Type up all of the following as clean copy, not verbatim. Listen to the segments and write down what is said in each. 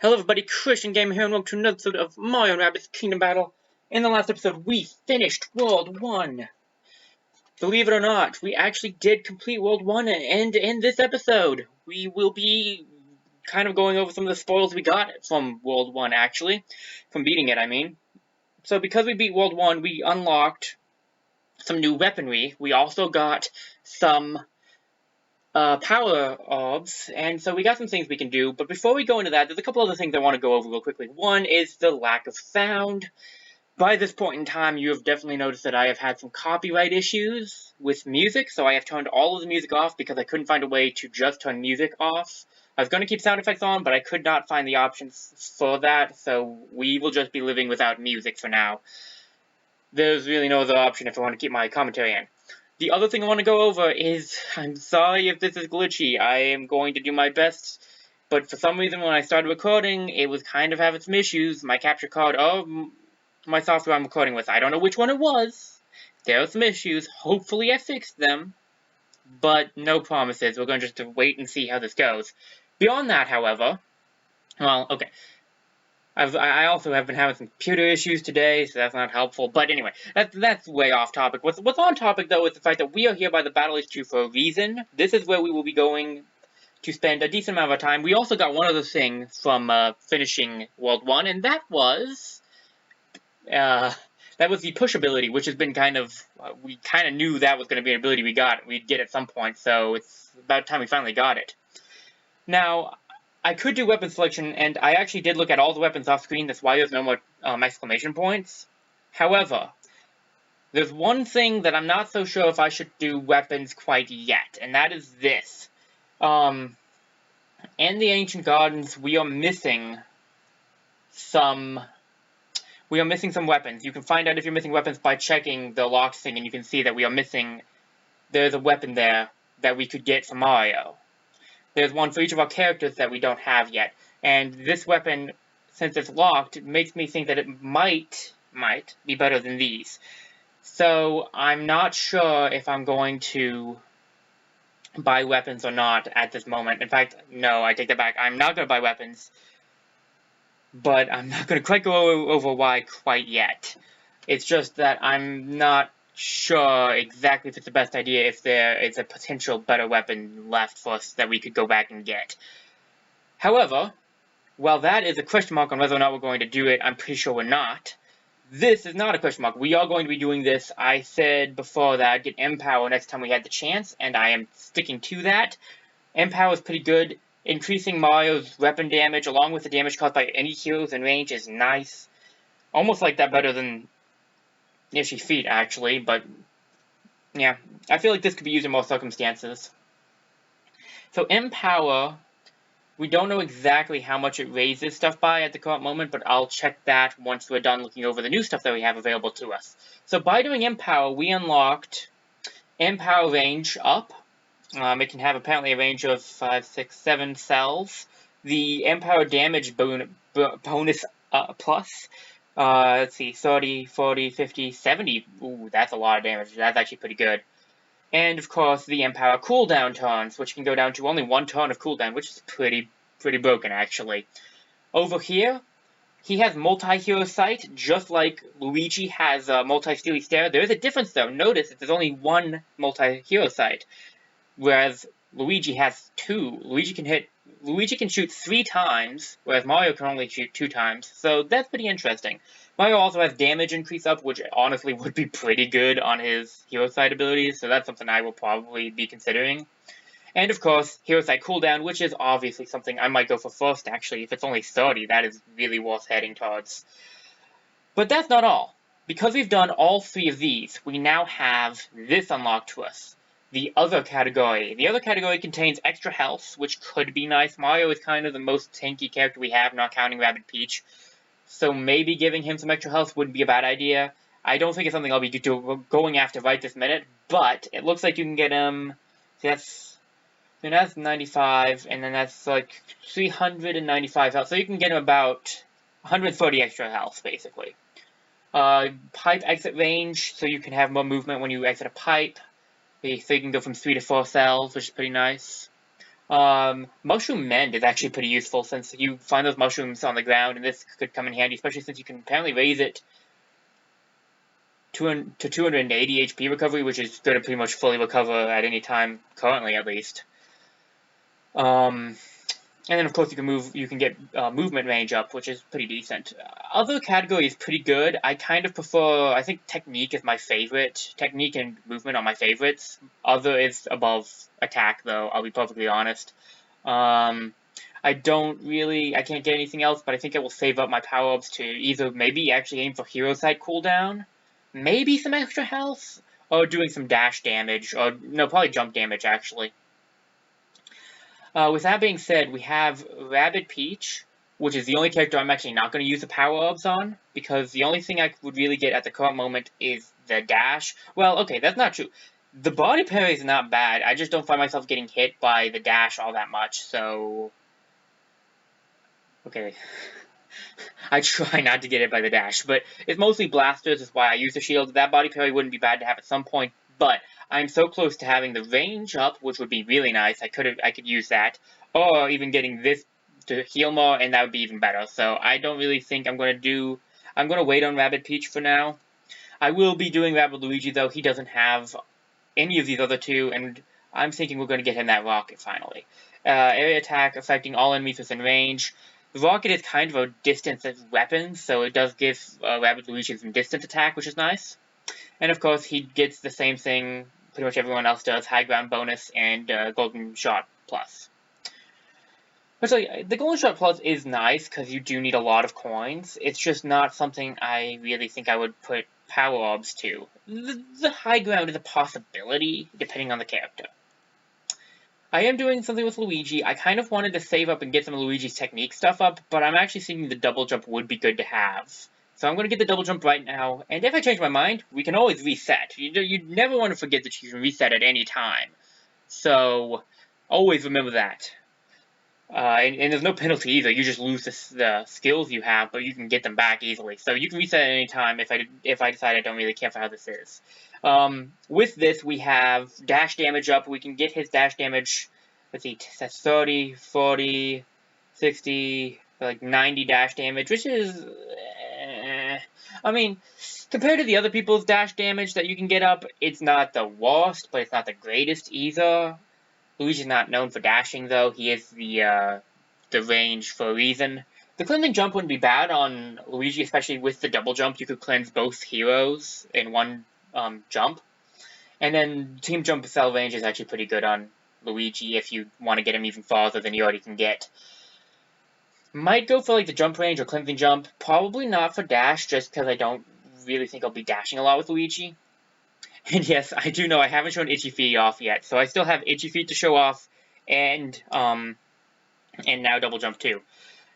Hello everybody, Christian Gamer here, and welcome to another episode of Mario & Rabbids Kingdom Battle. In the last episode, we finished World 1. Believe it or not, we actually did complete World 1, and in this episode, we will be kind of going over some of the spoils we got from World 1, actually. From beating it, I mean. So because we beat World 1, we unlocked some new weaponry. We also got some power orbs, and so we got some things we can do, but before we go into that, there's a couple other things I want to go over real quickly. One is the lack of sound. By this point in time, you have definitely noticed that I have had some copyright issues with music, so I have turned all of the music off because I couldn't find a way to just turn music off. I was going to keep sound effects on, but I could not find the options for that, so we will just be living without music for now. There's really no other option if I want to keep my commentary in. The other thing I want to go over is, I'm sorry if this is glitchy, I am going to do my best, but for some reason when I started recording, it was kind of having some issues. My capture card of my software I'm recording with, I don't know which one it was. There are some issues, hopefully I fixed them, but no promises. We're going to just wait and see how this goes. Beyond that, however, well, okay. I also have been having some computer issues today, so that's not helpful. But anyway, that's way off topic. What's on topic, though, is the fact that we are here by the Battle HQ for a reason. This is where we will be going to spend a decent amount of our time. We also got one other thing from finishing World 1, and that was the push ability, which has been kind of... we kind of knew that was going to be an ability we'd get at some point, so it's about time we finally got it. Now, I could do weapon selection, and I actually did look at all the weapons off screen. That's why there's no more exclamation points. However, there's one thing that I'm not so sure if I should do weapons quite yet, and that is this. In the Ancient Gardens, we are missing some weapons. You can find out if you're missing weapons by checking the locked thing, and you can see that we are missing... there's a weapon there that we could get from Mario. There's one for each of our characters that we don't have yet. And this weapon, since it's locked, it makes me think that it might be better than these. So, I'm not sure if I'm going to buy weapons or not at this moment. In fact, no, I take that back. I'm not going to buy weapons. But I'm not going to quite go over why quite yet. It's just that I'm not sure exactly if it's the best idea, if there is a potential better weapon left for us that we could go back and get. However, while that is a question mark on whether or not we're going to do it, I'm pretty sure we're not. This is not a question mark. We are going to be doing this. I said before that I'd get M-Power next time we had the chance, and I am sticking to that. M-Power is pretty good. Increasing Mario's weapon damage along with the damage caused by any heroes in range is nice. Almost like that better than Ishy Feet, actually, but yeah, I feel like this could be used in more circumstances. So M-Power, we don't know exactly how much it raises stuff by at the current moment, but I'll check that once we're done looking over the new stuff that we have available to us. So by doing M-Power, we unlocked M-Power range up. It can have apparently a range of 5, 6, 7 cells. The M-Power damage bonus plus. Let's see, 30, 40, 50, 70. Ooh, that's a lot of damage. That's actually pretty good. And, of course, the M-Power cooldown turns, which can go down to only 1 turn of cooldown, which is pretty broken, actually. Over here, he has multi-hero sight, just like Luigi has multi-steely stare. There is a difference, though. Notice that there's only 1 multi-hero sight, whereas Luigi has 2. Luigi can shoot 3 times, whereas Mario can only shoot 2 times, so that's pretty interesting. Mario also has damage increase up, which honestly would be pretty good on his Hero Sight abilities, so that's something I will probably be considering. And of course, Hero Sight cooldown, which is obviously something I might go for first, actually. If it's only 30, that is really worth heading towards. But that's not all. Because we've done all 3 of these, we now have this unlocked to us. The other category. The other category contains extra health, which could be nice. Mario is kind of the most tanky character we have, not counting Rabbid Peach. So maybe giving him some extra health wouldn't be a bad idea. I don't think it's something I'll be going after right this minute, but it looks like you can get him... that's 95, and then that's like 395 health. So you can get him about 130 extra health, basically. Pipe exit range, so you can have more movement when you exit a pipe. So you can go from 3 to 4 cells, which is pretty nice. Mushroom Mend is actually pretty useful since you find those mushrooms on the ground, and this could come in handy, especially since you can apparently raise it to 280 HP recovery, which is going to pretty much fully recover at any time, currently at least. And then of course you can get movement range up, which is pretty decent. Other category is pretty good. I kind of prefer, I think technique is my favorite. Technique and movement are my favorites. Other is above attack though, I'll be perfectly honest. I can't get anything else, but I think I will save up my power-ups to either maybe actually aim for hero site cooldown, maybe some extra health, or doing some dash damage, or no, probably jump damage actually. With that being said, we have Rabbid Peach, which is the only character I'm actually not going to use the power-ups on, because the only thing I would really get at the current moment is the dash. Well, okay, that's not true. The body parry is not bad, I just don't find myself getting hit by the dash all that much, so... Okay. I try not to get hit by the dash, but it's mostly blasters, is why I use the shield. That body parry wouldn't be bad to have at some point, but I'm so close to having the range up, which would be really nice. I could use that, or even getting this to heal more, and that would be even better. So I don't really think I'm going to wait on Rabbid Peach for now. I will be doing Rabbid Luigi, though. He doesn't have any of these other two, and I'm thinking we're going to get him that rocket finally. Area attack affecting all enemies within range. The rocket is kind of a distance weapon, so it does give Rabbid Luigi some distance attack, which is nice. And of course, he gets the same thing pretty much everyone else does, high ground bonus and golden shot plus. Actually, the golden shot plus is nice because you do need a lot of coins. It's just not something I really think I would put power-ups to. The high ground is a possibility, depending on the character. I am doing something with Luigi. I kind of wanted to save up and get some of Luigi's technique stuff up, but I'm actually thinking the double jump would be good to have. So I'm going to get the double jump right now, and if I change my mind, we can always reset. You never want to forget that you can reset at any time. So, always remember that. And there's no penalty either, you just lose the skills you have, but you can get them back easily. So you can reset at any time if I decide I don't really care for how this is. With this, we have dash damage up. We can get his dash damage, let's see, that's 30, 40, 60, like 90 dash damage, which is... I mean, compared to the other people's dash damage that you can get up, it's not the worst, but it's not the greatest either. Luigi's not known for dashing, though. He is the range for a reason. The cleansing jump wouldn't be bad on Luigi, especially with the double jump. You could cleanse both heroes in one jump. And then team jump cell range is actually pretty good on Luigi if you want to get him even farther than you already can get. Might go for like the jump range or cleansing jump. Probably not for dash, just because I don't really think I'll be dashing a lot with Luigi. And yes, I do know I haven't shown Itchy Feet off yet, so I still have Itchy Feet to show off, and now double jump too.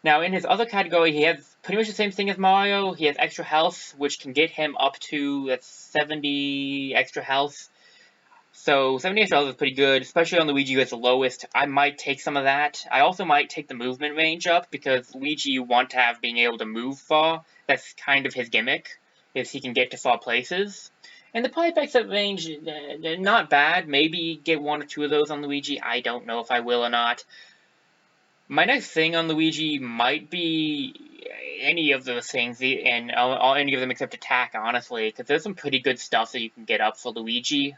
Now in his other category, he has pretty much the same thing as Mario. He has extra health, which can get him up to 70 extra health. So 70 extra health is pretty good, especially on Luigi who has the lowest. I might take some of that. I also might take the movement range up, because Luigi you want to have being able to move far. That's kind of his gimmick, is he can get to far places. And the pipe exit range, not bad. Maybe get one or two of those on Luigi. I don't know if I will or not. My next thing on Luigi might be any of those things, and any of them except attack, honestly, because there's some pretty good stuff that you can get up for Luigi.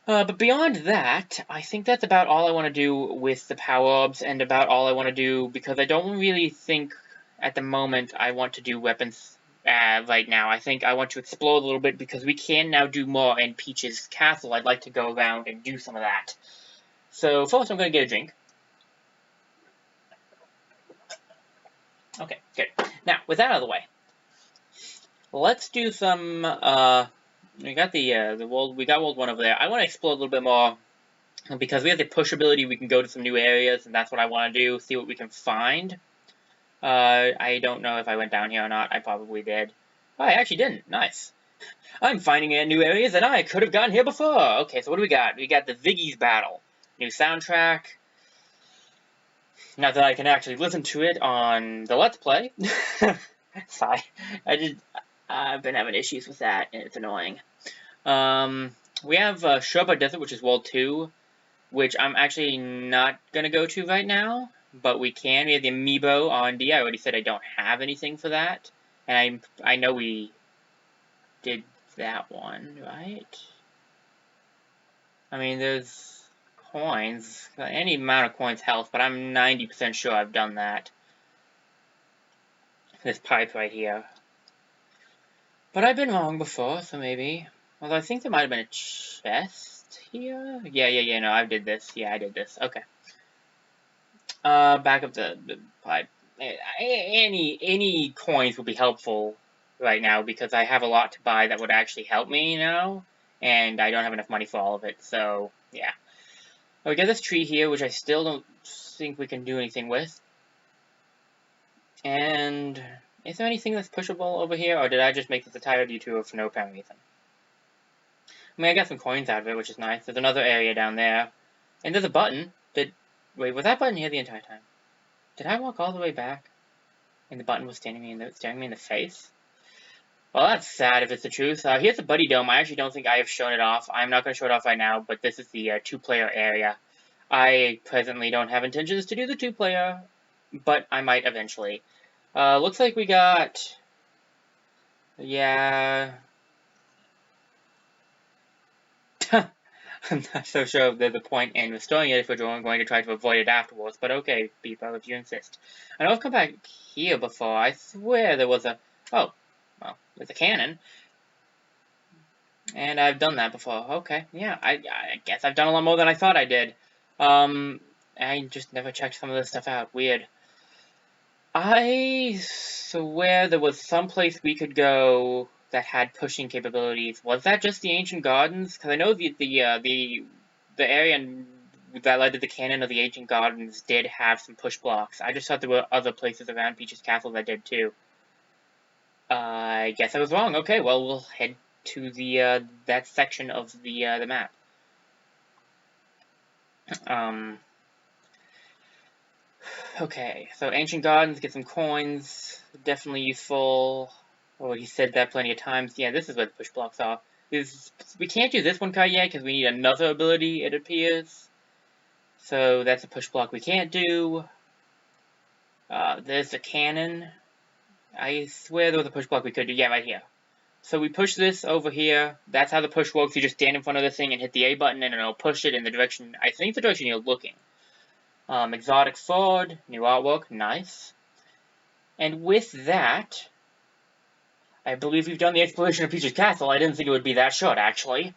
But beyond that, I think that's about all I want to do with the power-ups, and about all I want to do, because I don't really think, at the moment, I want to do weapons right now. I think I want to explore a little bit, because we can now do more in Peach's castle. I'd like to go around and do some of that. So first I'm going to get a drink. Okay, good. Now, with that out of the way, let's do some, we got we got World 1 over there. I want to explore a little bit more, because we have the push ability, we can go to some new areas, and that's what I want to do, see what we can find. I don't know if I went down here or not. I probably did. Oh, I actually didn't. Nice. I'm finding new areas, and I could have gotten here before. Okay, so what do we got? We got the Ziggy's Battle. New soundtrack. Not that I can actually listen to it on the Let's Play. Sorry. I've been having issues with that, and it's annoying. We have Sherpa Desert, which is World 2. which I'm actually not going to go to right now, but we can. We have the amiibo on D. I already said I don't have anything for that, and I know we did that one, right? I mean, there's coins. Any amount of coins helps, but I'm 90% sure I've done that. This pipe right here. But I've been wrong before, so maybe. Although I think there might have been a chest here. Yeah, no, I did this. Yeah, I did this. Okay. Back up the pipe. Any coins would be helpful right now because I have a lot to buy that would actually help me, and I don't have enough money for all of it, so yeah. We got this tree here, which I still don't think we can do anything with. And is there anything that's pushable over here, or did I just make this entire detour for no apparent reason? I mean, I got some coins out of it, which is nice. There's another area down there, and there's a button. Wait, was that button here the entire time? Did I walk all the way back, and the button was staring me in the face? Well, that's sad if it's the truth. Here's the Buddy Dome. I actually don't think I have shown it off. I'm not going to show it off right now, but this is the two-player area. I presently don't have intentions to do the two-player, but I might eventually. Looks like we got... Yeah... I'm not so sure if there's a point in restoring it if we're going to try to avoid it afterwards, but okay, Beepo, if you insist. I know I've come back here before. I swear there was a... Oh, well, there's a cannon. And I've done that before. Okay, yeah, I guess I've done a lot more than I thought I did. I just never checked some of this stuff out. Weird. I swear there was some place we could go that had pushing capabilities. Was that just the Ancient Gardens? Because I know the area that led to the cannon of the Ancient Gardens did have some push blocks. I just thought there were other places around Peach's Castle that did too. I guess I was wrong. Okay, well, we'll head to the that section of the map. Okay, so Ancient Gardens, get some coins, definitely useful. Oh, he said that plenty of times. Yeah, this is where the push blocks are. We can't do this one quite yet because we need another ability, it appears. So that's a push block we can't do. There's the cannon. I swear there was a push block we could do. Yeah, right here. So we push this over here. That's how the push works. You just stand in front of the thing and hit the A button and it'll push it in the direction, I think the direction you're looking. Exotic sword, new artwork, nice. And with that, I believe we've done the exploration of Peach's Castle. I didn't think it would be that short, actually.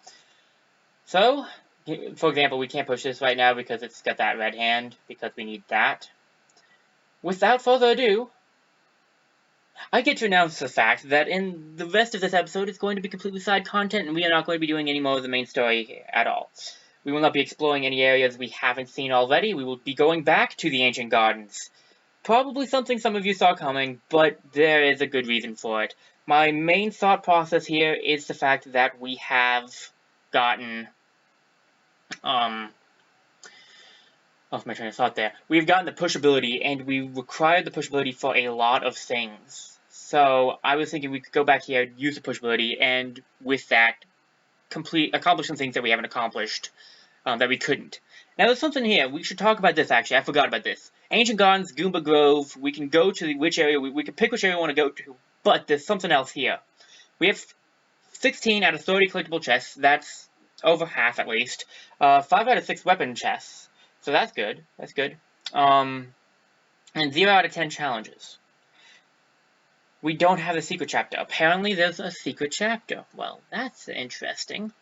So, for example, we can't push this right now because it's got that red hand, because we need that. Without further ado, I get to announce the fact that in the rest of this episode, it's going to be completely side content, and we are not going to be doing any more of the main story at all. We will not be exploring any areas we haven't seen already. We will be going back to the Ancient Gardens. Probably something some of you saw coming, but there is a good reason for it. My main thought process here is the fact that we have gotten... Lost my train of thought there. We've gotten the push ability, and we required the push ability for a lot of things. So I was thinking we could go back here, use the push ability, and with that, accomplish some things that we haven't accomplished, that we couldn't. Now there's something here. We should talk about this, actually. I forgot about this. Ancient Gardens, Goomba Grove. We can go to which area. We can pick which area we want to go to. But there's something else here. We have 16 out of 30 collectible chests. That's over half, at least. 5 out of 6 weapon chests. So that's good. That's good. And 0 out of 10 challenges. We don't have the secret chapter. Apparently there's a secret chapter. Well, that's interesting.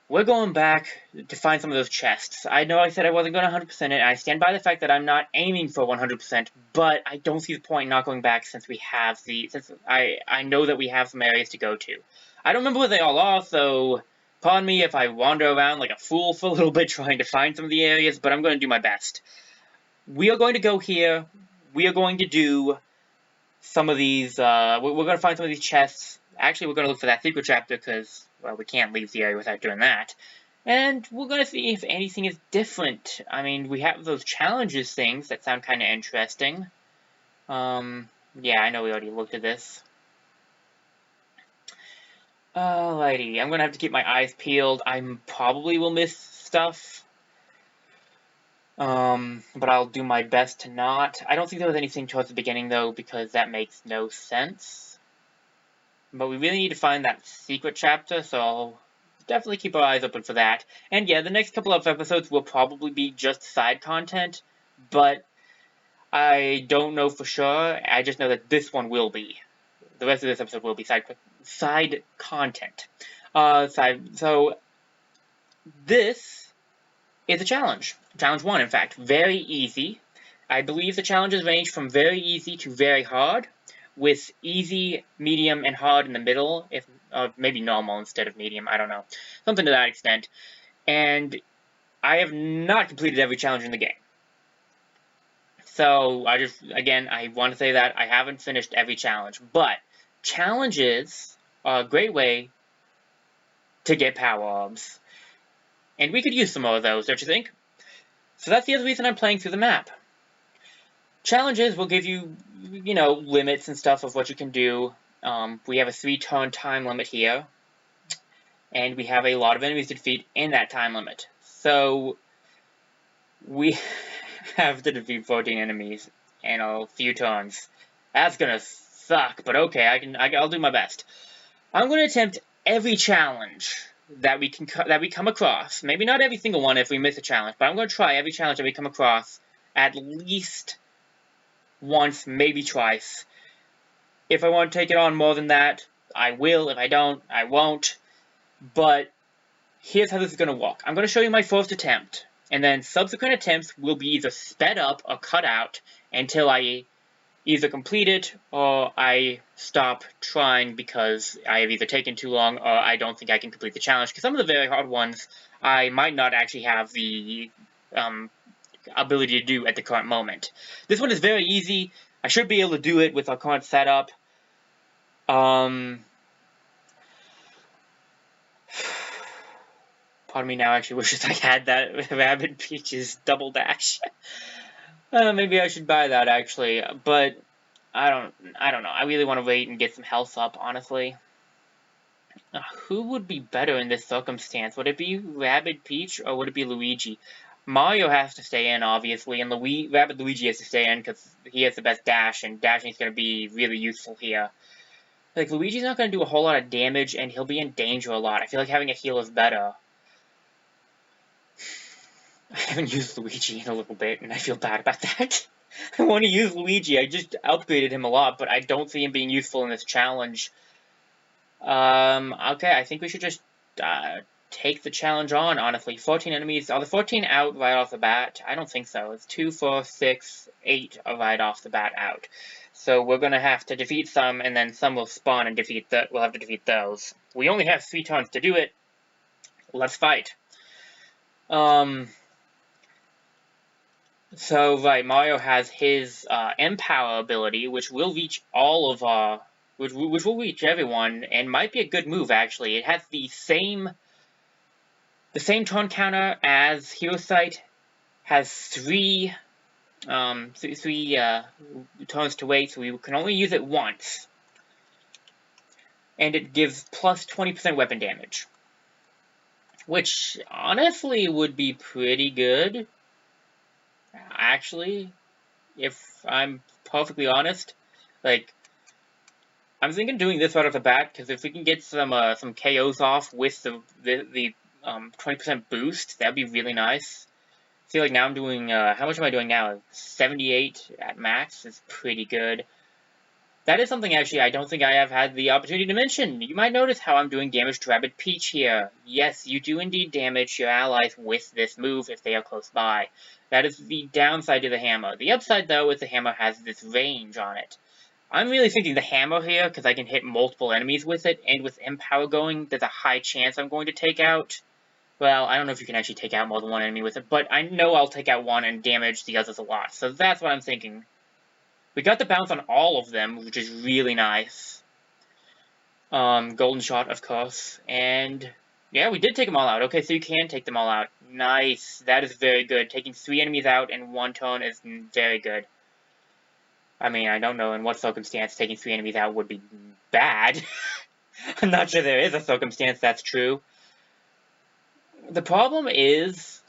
We're going back to find some of those chests. I know I said I wasn't going to 100% it, and I stand by the fact that I'm not aiming for 100%, but I don't see the point in not going back since we have since I know that we have some areas to go to. I don't remember where they all are, so pardon me if I wander around like a fool for a little bit trying to find some of the areas, but I'm going to do my best. We are going to go here. We are going to do some of these, we're going to find some of these chests. Actually, we're going to look for that secret chapter because, well, we can't leave the area without doing that. And we're going to see if anything is different. I mean, we have those challenges things that sound kind of interesting. Yeah, I know we already looked at this. Alrighty, I'm gonna have to keep my eyes peeled. I probably will miss stuff. But I'll do my best to not. I don't think there was anything towards the beginning, though, because that makes no sense. But we really need to find that secret chapter, so I'll definitely keep our eyes open for that. And yeah, the next couple of episodes will probably be just side content, but I don't know for sure. I just know that this one will be. The rest of this episode will be side content. So this is a challenge. Challenge 1, in fact. Very easy. I believe the challenges range from very easy to very hard, with easy, medium, and hard in the middle, if maybe normal instead of medium, I don't know. Something to that extent. And I have not completed every challenge in the game. So, I want to say that I haven't finished every challenge, but challenges are a great way to get power-ups. And we could use some more of those, don't you think? So that's the other reason I'm playing through the map. Challenges will give you, limits and stuff of what you can do. We have a 3-turn time limit here. And we have a lot of enemies to defeat in that time limit. So, we have to defeat 14 enemies in a few turns. That's gonna suck, but okay, I'll do my best. I'm gonna attempt every challenge that we come across. Maybe not every single one if we miss a challenge, but I'm gonna try every challenge that we come across at least once, maybe twice. If I want to take it on more than that, I will. If I don't, I won't. But here's how this is gonna work. I'm gonna show you my first attempt, and then subsequent attempts will be either sped up or cut out until I either complete it or I stop trying because I have either taken too long or I don't think I can complete the challenge. Because some of the very hard ones I might not actually have the ability to do at the current moment. This one is very easy. I should be able to do it with our current setup. Part of me now actually wishes I had that Rabbids Peach's double dash. Maybe I should buy that actually, but I don't know. I really want to wait and get some health up, honestly. Who would be better in this circumstance? Would it be Rabbids Peach or would it be Luigi? Mario has to stay in, obviously, and Rabbids Luigi has to stay in because he has the best dash, and dashing is going to be really useful here. Like, Luigi's not going to do a whole lot of damage, and he'll be in danger a lot. I feel like having a heal is better. I haven't used Luigi in a little bit, and I feel bad about that. I want to use Luigi. I just upgraded him a lot, but I don't see him being useful in this challenge. Okay, I think we should just take the challenge on, honestly. 14 enemies. Are the 14 out right off the bat? I don't think so. It's 2, 4, 6, 8 are right off the bat out. So we're going to have to defeat some, and then some will spawn and we'll have to defeat those. We only have 3 turns to do it. Let's fight. So, right, Mario has his Empower ability, which will reach all of which will reach everyone, and might be a good move, actually. It has the same turn counter as Hero Sight, has 3 turns to wait, so we can only use it once. And it gives plus 20% weapon damage. Which, honestly, would be pretty good. Actually, if I'm perfectly honest, like, I'm thinking doing this right off the bat, because if we can get some KOs off with the 20% boost, that'd be really nice. I feel like now I'm doing, how much am I doing now? 78 at max is pretty good. That is something, actually, I don't think I have had the opportunity to mention. You might notice how I'm doing damage to Rabbids Peach here. Yes, you do indeed damage your allies with this move if they are close by. That is the downside to the hammer. The upside, though, is the hammer has this range on it. I'm really thinking the hammer here, because I can hit multiple enemies with it, and with Empower going, there's a high chance I'm going to take out. Well, I don't know if you can actually take out more than one enemy with it, but I know I'll take out one and damage the others a lot. So that's what I'm thinking. We got the bounce on all of them, which is really nice. Golden shot, of course. And yeah, we did take them all out. Okay, so you can take them all out. Nice. That is very good. Taking 3 enemies out in 1 turn is very good. I mean, I don't know in what circumstance taking 3 enemies out would be bad. I'm not sure there is a circumstance that's true. The problem is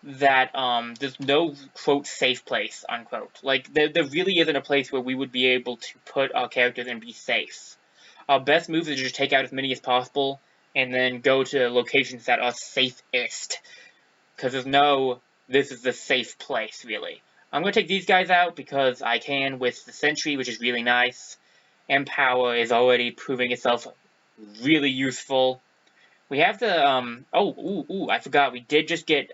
that there's no quote safe place unquote. Like there really isn't a place where we would be able to put our characters and be safe. Our best move is to just take out as many as possible and then go to locations that are safest. Because there's no, this is the safe place, really. I'm going to take these guys out because I can with the Sentry, which is really nice. Empower is already proving itself really useful. We have the, I forgot, we did just get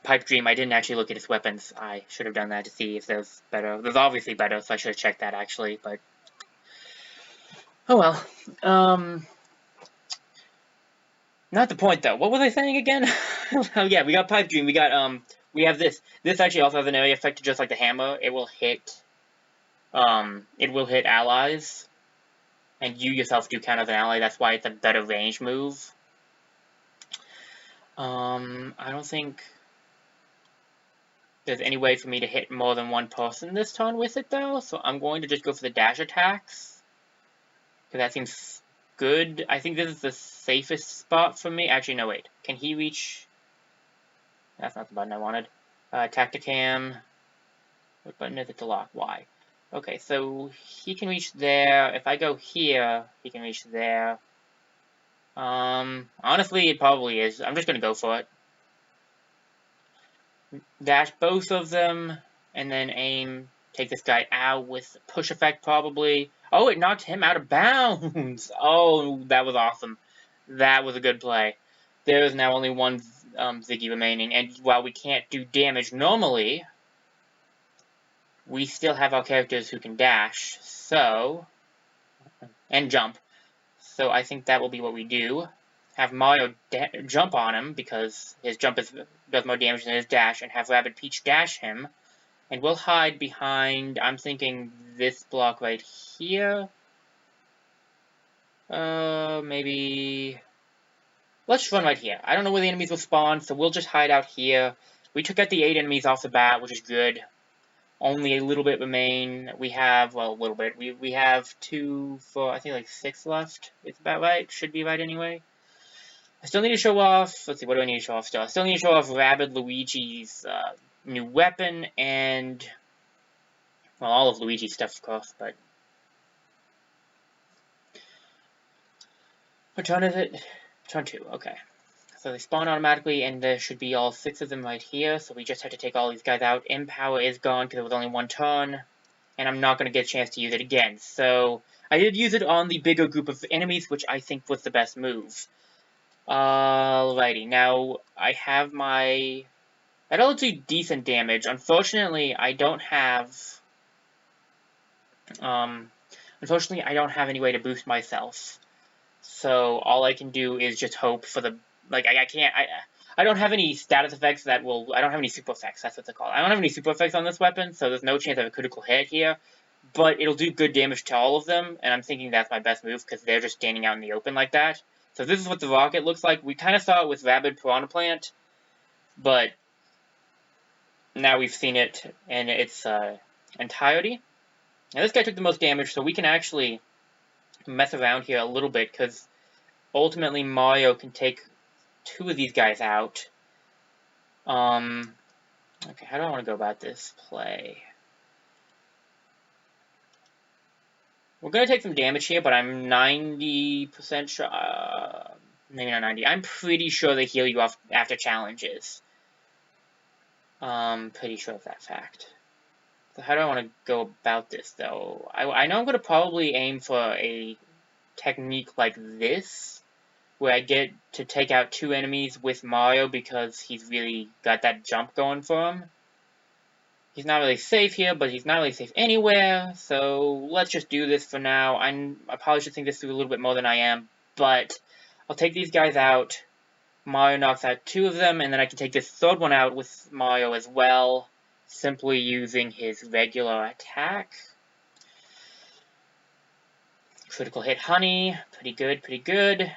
Pipe Dream. I didn't actually look at his weapons. I should have done that to see if there's better. There's obviously better, so I should have checked that, actually, but oh well. Not the point, though. What was I saying again? Oh, yeah, we got Pipe Dream. We got, we have this. This actually also has an area effect, just like the hammer. It will hit allies. And you yourself do count as an ally. That's why it's a better range move. I don't think there's any way for me to hit more than one person this turn with it, though. So I'm going to just go for the dash attacks. Because that seems good. I think this is the safest spot for me. Actually, no, wait. Can he reach? That's not the button I wanted. Tacticam. What button is it to lock? Y. Okay, so he can reach there. If I go here, he can reach there. Honestly, it probably is. I'm just gonna go for it. Dash both of them, and then aim. Take this guy out with push effect, probably. Oh, it knocked him out of bounds! Oh, that was awesome. That was a good play. There is now only one Ziggy remaining, and while we can't do damage normally, we still have our characters who can dash, so... and jump. So I think that will be what we do. Have Mario jump on him, because his jump does more damage than his dash, and have Rabbid Peach dash him. And we'll hide behind, I'm thinking, this block right here. Maybe... let's run right here. I don't know where the enemies will spawn, so we'll just hide out here. We took out the 8 enemies off the bat, which is good. Only a little bit remain. We have, well, a little bit. We have 2, 4, I think like 6 left. It's about right. Should be right anyway. I still need to show off, let's see, what do I need to show off still? I still need to show off Rabbid Luigi's new weapon and, well, all of Luigi's stuff, of course, but... what turn is it? Turn 2, okay. So they spawn automatically, and there should be all 6 of them right here, so we just have to take all these guys out. Empower is gone because it was only 1 turn, and I'm not going to get a chance to use it again. So I did use it on the bigger group of enemies, which I think was the best move. Alrighty, now I have my... that'll do decent damage. Unfortunately, I don't have... unfortunately, I don't have any way to boost myself. So all I can do is just hope for the... like, I don't have any status effects that will... I don't have any super effects, that's what they're called. I don't have any super effects on this weapon, so there's no chance of a critical hit here. But it'll do good damage to all of them, and I'm thinking that's my best move, because they're just standing out in the open like that. So this is what the rocket looks like. We kind of saw it with Rabid Piranha Plant, but now we've seen it in its entirety. Now this guy took the most damage, so we can actually mess around here a little bit, because ultimately Mario can take 2 of these guys out. Okay, how do I want to go about this play? We're going to take some damage here, but I'm 90% sure... maybe not 90. I'm pretty sure they heal you off after challenges. Pretty sure of that fact. So how do I want to go about this, though? I know I'm going to probably aim for a technique like this, where I get to take out 2 enemies with Mario because he's really got that jump going for him. He's not really safe here, but he's not really safe anywhere, so let's just do this for now. I probably should think this through a little bit more than I am, but I'll take these guys out. Mario knocks out 2 of them, and then I can take this 3rd one out with Mario as well, simply using his regular attack. Critical hit Honey, pretty good, pretty good.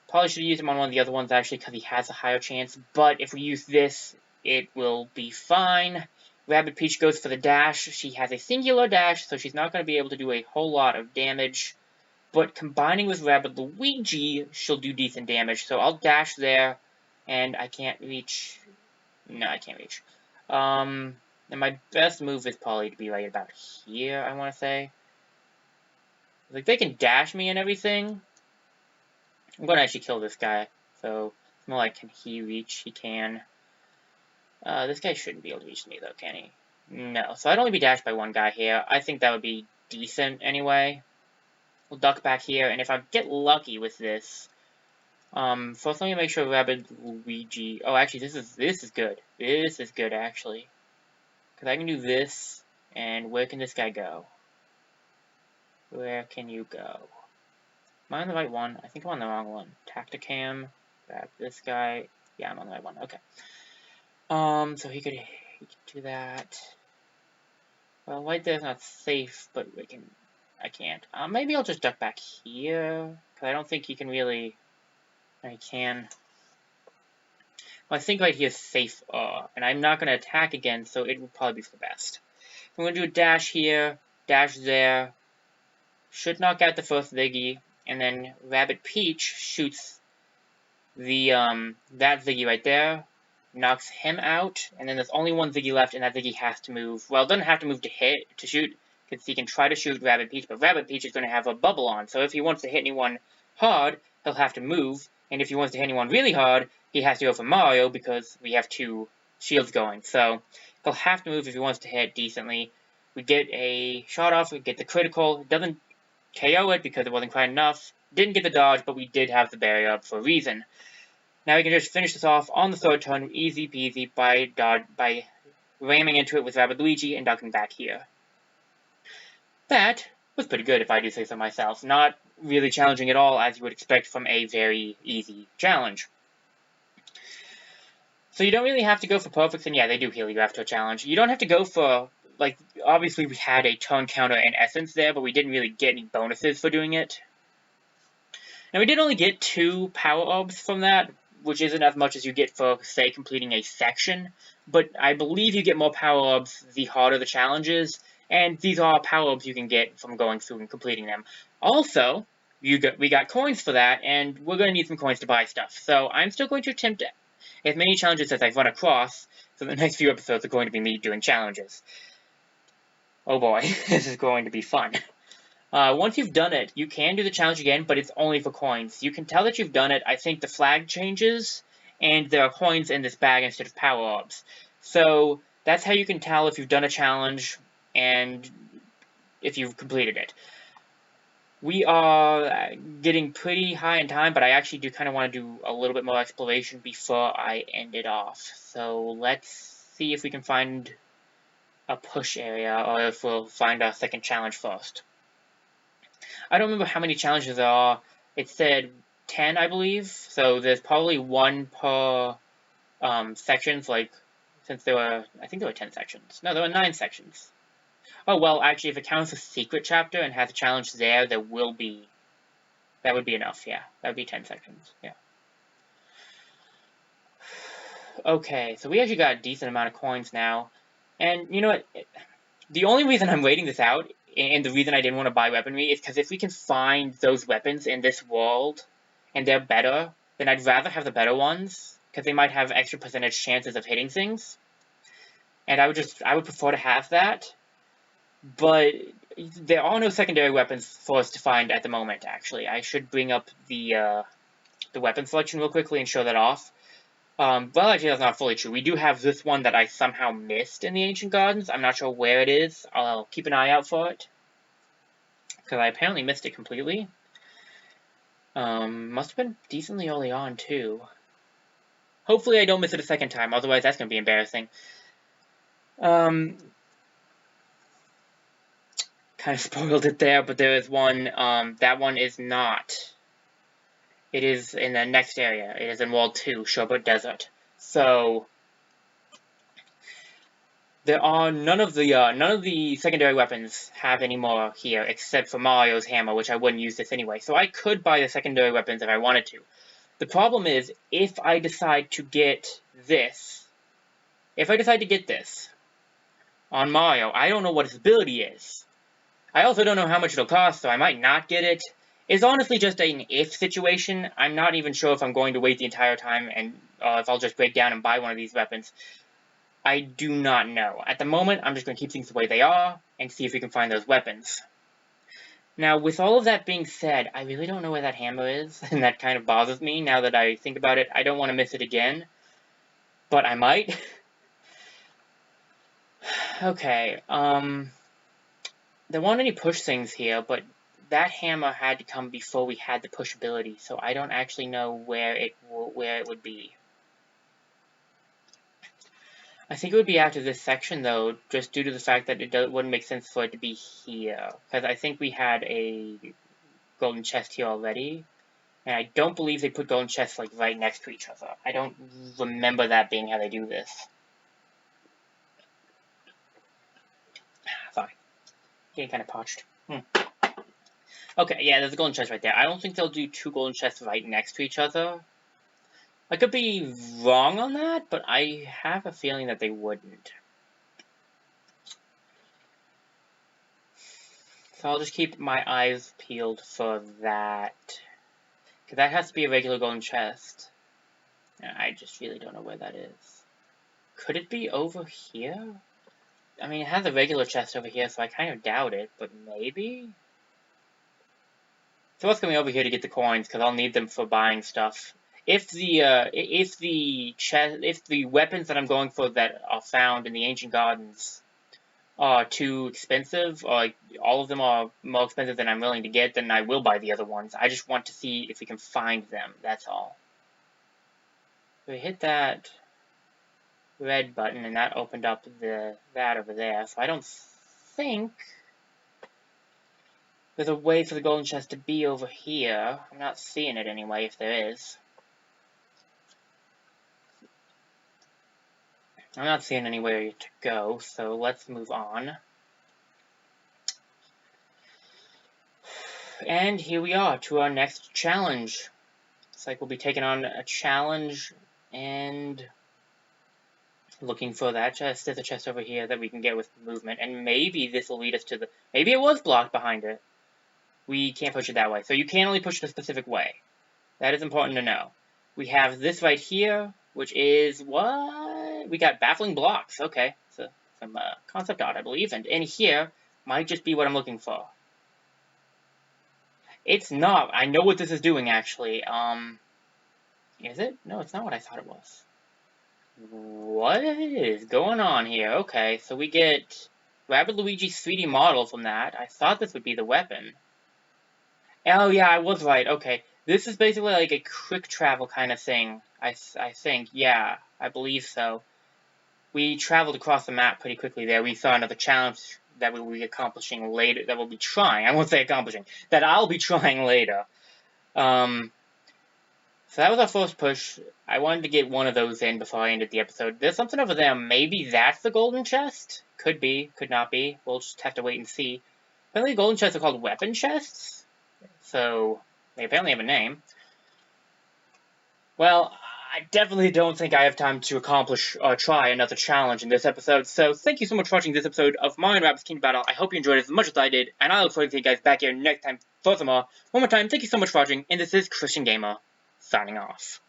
Probably should have used him on one of the other ones, actually, because he has a higher chance, but if we use this, it will be fine. Rabbid Peach goes for the dash. She has a singular dash, so she's not going to be able to do a whole lot of damage. But combining with Rabbid Luigi, she'll do decent damage. So I'll dash there, and I can't reach. No, I can't reach. And my best move is probably to be right about here, I want to say. Like, they can dash me and everything. I'm going to actually kill this guy. So, it's more like, can he reach? He can. This guy shouldn't be able to reach me, though, can he? No. So, I'd only be dashed by one guy here. I think that would be decent anyway. We'll duck back here, and if I get lucky with this... first let me make sure Rabbid Luigi... Oh, actually, this is good. This is good, actually. Because I can do this, and where can this guy go? Where can you go? Am I on the right one? I think I'm on the wrong one. Tacticam. Grab this guy. Yeah, I'm on the right one. Okay. So he could do that. Well, right there's not safe, but I can't. Maybe I'll just duck back here, because I don't think he can really... I can. Well, I think right here is safe, and I'm not going to attack again, so it will probably be for the best. I'm going to do a dash here, dash there. Should knock out the first Ziggy, and then Rabbid Peach shoots the, that Ziggy right there, knocks him out, and then there's only one Ziggy left, and that Ziggy has to move. Well, it doesn't have to move to shoot, because he can try to shoot Rabbid Peach, but Rabbid Peach is going to have a bubble on, so if he wants to hit anyone hard, he'll have to move, and if he wants to hit anyone really hard, he has to go for Mario, because we have 2 shields going, so he'll have to move if he wants to hit decently. We get a shot off, we get the critical, it doesn't KO it because it wasn't quite enough. Didn't get the dodge, but we did have the barrier up for a reason. Now we can just finish this off on the third turn, easy peasy, by ramming into it with Rabbid Luigi and ducking back here. That was pretty good, if I do say so myself. Not really challenging at all, as you would expect from a very easy challenge. So you don't really have to go for perfects, and yeah, they do heal you after a challenge. You don't have to go for... Like, obviously we had a turn counter in Essence there, but we didn't really get any bonuses for doing it. Now, we did only get 2 power-ups from that, which isn't as much as you get for, say, completing a section. But I believe you get more power-ups the harder the challenge is, and these are power-ups you can get from going through and completing them. Also, we got coins for that, and we're going to need some coins to buy stuff. So I'm still going to attempt as many challenges as I run across, so the next few episodes are going to be me doing challenges. Oh boy, this is going to be fun. Once you've done it, you can do the challenge again, but it's only for coins. You can tell that you've done it. I think the flag changes, and there are coins in this bag instead of power-ups. So that's how you can tell if you've done a challenge and if you've completed it. We are getting pretty high in time, but I actually do kind of want to do a little bit more exploration before I end it off. So let's see if we can find a push area, or if we'll find our second challenge first. I don't remember how many challenges there are. It said 10, I believe, so there's probably 1 per sections, like, since there were, I think there were 10 sections. No, there were 9 sections. Oh, well, actually, if it counts a secret chapter and has a challenge there, that would be enough, yeah. That would be 10 sections, yeah. Okay, so we actually got a decent amount of coins now. And, you know what, the only reason I'm waiting this out, and the reason I didn't want to buy weaponry, is because if we can find those weapons in this world, and they're better, then I'd rather have the better ones, because they might have extra percentage chances of hitting things. And I would prefer to have that, but there are no secondary weapons for us to find at the moment, actually. I should bring up the weapon selection real quickly and show that off. Well, actually, that's not fully true. We do have this one that I somehow missed in the Ancient Gardens. I'm not sure where it is. I'll keep an eye out for it, because I apparently missed it completely. Must have been decently early on, too. Hopefully I don't miss it a second time, otherwise that's going to be embarrassing. Kind of spoiled it there, but there is one, that one is not. It is in the next area. It is in World 2, Sherbet Desert. So there are none of the secondary weapons have any more here, except for Mario's hammer, which I wouldn't use this anyway. So I could buy the secondary weapons if I wanted to. The problem is, if I decide to get this, on Mario. I don't know what his ability is. I also don't know how much it'll cost, so I might not get it. It's honestly just an if situation. I'm not even sure if I'm going to wait the entire time and if I'll just break down and buy one of these weapons. I do not know. At the moment, I'm just going to keep things the way they are and see if we can find those weapons. Now, with all of that being said, I really don't know where that hammer is, and that kind of bothers me now that I think about it. I don't want to miss it again, but I might. Okay, there weren't any push things here, but that hammer had to come before we had the push ability, so I don't actually know where it would be. I think it would be after this section, though, just due to the fact that it wouldn't make sense for it to be here, because I think we had a golden chest here already, and I don't believe they put golden chests, like, right next to each other. I don't remember that being how they do this. Sorry. Getting kind of parched. Okay, yeah, there's a golden chest right there. I don't think they'll do two golden chests right next to each other. I could be wrong on that, but I have a feeling that they wouldn't. So I'll just keep my eyes peeled for that. Because that has to be a regular golden chest. And I just really don't know where that is. Could it be over here? I mean, it has a regular chest over here, so I kind of doubt it, but maybe? So what's coming over here to get the coins, because I'll need them for buying stuff. If the weapons that I'm going for that are found in the Ancient Gardens are too expensive, or like, all of them are more expensive than I'm willing to get, then I will buy the other ones. I just want to see if we can find them, that's all. We hit that red button, and that opened up that over there, so I don't think there's a way for the golden chest to be over here. I'm not seeing it anyway, if there is. I'm not seeing anywhere to go, so let's move on. And here we are, to our next challenge. It's like we'll be taking on a challenge and looking for that chest. There's a chest over here that we can get with movement, and maybe this will lead us to the... Maybe it was blocked behind it. We can't push it that way, so you can only push it a specific way. That is important to know. We have this right here, which is what? We got baffling blocks. Okay, so some concept art, I believe, and in here might just be what I'm looking for. It's not. I know what this is doing, actually. Is it? No, it's not what I thought it was. What is going on here? Okay, so we get Rabbid Luigi's 3D model from that. I thought this would be the weapon. Oh, yeah, I was right. Okay. This is basically like a quick travel kind of thing. I think. Yeah, I believe so. We traveled across the map pretty quickly there. We saw another challenge that we will be accomplishing later. That we'll be trying. I won't say accomplishing. That I'll be trying later. So that was our first push. I wanted to get one of those in before I ended the episode. There's something over there. Maybe that's the golden chest? Could be. Could not be. We'll just have to wait and see. Apparently golden chests are called weapon chests. So they apparently have a name. Well, I definitely don't think I have time to accomplish or try another challenge in this episode, so thank you so much for watching this episode of Mario & Rabbids Kingdom Battle. I hope you enjoyed it as much as I did, and I look forward to seeing you guys back here next time for some more. One more time, thank you so much for watching, and this is Christian Gamer, signing off.